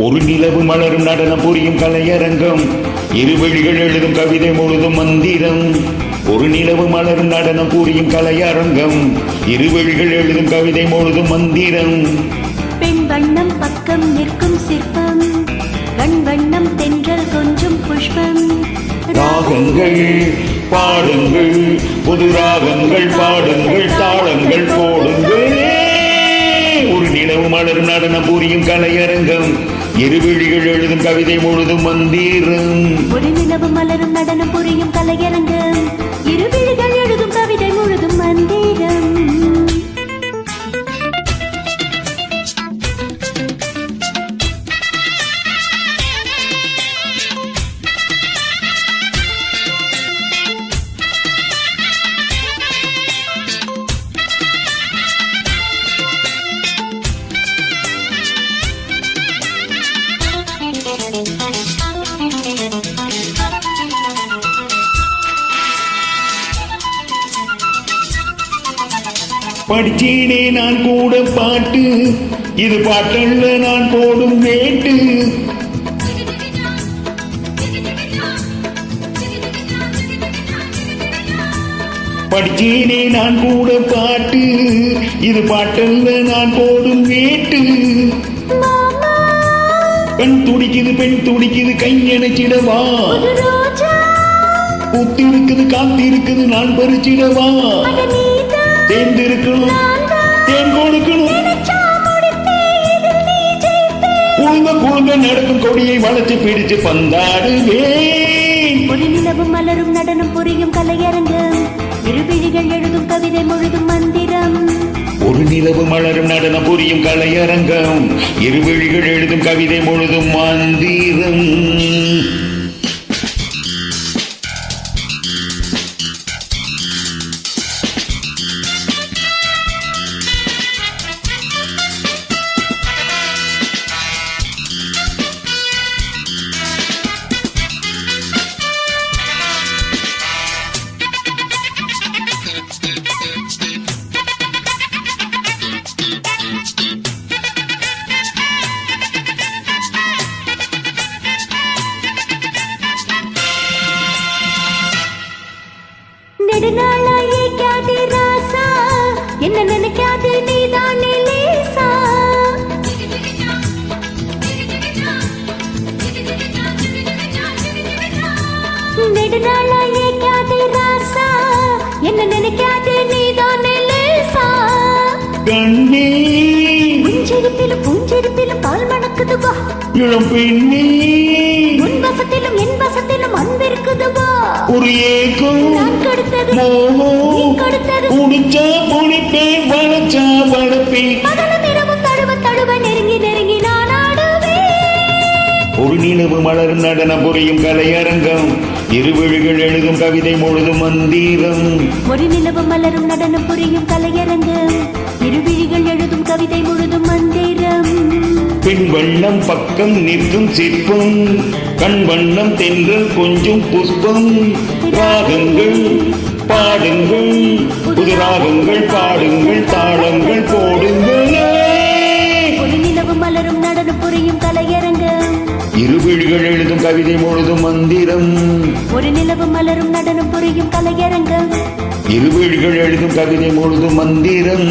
ஒரு நிலவு மலரும் நடனம் புரியும் கலையரங்கம், இருவழிகள் எழுதும் கவிதை முழுதும் மந்திரம். ஒரு நிலவு மலரும் நடனம் புரியும் கலையரங்கம், இருவழிகள் எழுதும் கவிதை முழுதும் மந்திரம். பெண் வண்ணம் பக்கம் நிற்கும் சிற்பம், கண் வண்ணம் தென்றல் கொஞ்சம் புஷ்பம். ராகங்கள் பாடுங்கள், புது ராகங்கள் பாடுங்கள், தாளங்கள் போடுங்கள். ஒரு நிலவு மலரும் நடனம் புரியும் கலையரங்கம், இருவிழிகள் எழுதும் கவிதை முழுதும் மந்திரம். ஒரு நிலவு மலரும் நடனம் புரியும் கலையரங்கம், இருவிழிகள் எழுதும் கவிதை முழுதும் மந்திரம். படிச்சேனே நான் கூட பாட்டு, இது பாட்டல்ல நான் போடும் வேட்டு. படிச்சேனே நான் கூட பாட்டு, இது பாட்டல்ல நான் போடும் வேட்டு. கண் துடிக்குது பெண் துடிக்குது கை நினைச்சிடவா, பூத்திருக்குது காத்திருக்குது நான் பறிச்சிடவா. தேர்ந்திருக்கணும் தேன் கொடுக்கணும், குழுங்க குழுங்க நடக்கும் கொடியை வளைச்சு பிடிச்சு பந்தாடுவேன். ஒரு நிலவு மலரும் நடனம் புரியும் கலையரங்கம், இருவிழிகள் எழுதும் கவிதை முழுதும் மந்திரம். ஒரு நிலவு மலரும் நடனம் புரியும் கலையரங்கம், இருவிழிகள் எழுதும் கவிதை முழுதும் மந்திரம். நெடுநாளாயே காதே ராசா, என்ன நினைக்காதே நீதானே லேசா. நெடுநாளாயே காதே ராசா, என்ன நினைக்காதே நீதானே லேசா. கண்ணே புஞ்செருப்பிலும் பூஞ்செருப்பிலும் பால் மணக்குது வா, இளம் பெண்ணே உன் வசத்திலும் என் வசத்திலும் அன்பிருக்குது வா. ஒரு ஏக்கம் நான் கொடுத்தது மோகம் கொடுத்தது, குடிச்சா குடிப்பேன் வளச்சா வளப்பேன். பகலும் இரவும் தழுவ தழுவ நெருங்கி நெருங்கி நான் ஆடுவேன். ஒரு நிலவு மலரும் நடனம் புரியும் கலையரங்கம், இருவிழிகள் எழுதும் கவிதை முழுதும் மந்திரம். ஒரு நிலவு மலரும் நடனம் புரியும் கலையரங்கம், இருவிழிகள் எழுதும் கவிதை முழுதும் மந்திரம். பெண் வண்ணம் பக்கம் நிற்கும் சிற்பம், கண் வண்ணம் தென்றல் கொஞ்சம் புஷ்பம். ராகங்கள் பாடுங்கள், புது ராகங்கள் பாடுங்கள், தாளங்கள் போடுங்கள். ஒரு நிலவு மலரும் நடனம் புரியும் கலையரங்கம், இருவிழிகள் எழுதும் கவிதை முழுதும் மந்திரம். ஒரு நிலவு மலரும் நடனம் புரியும் கலையரங்கம், இருவிழிகள் எழுதும் கவிதை முழுதும் மந்திரம்.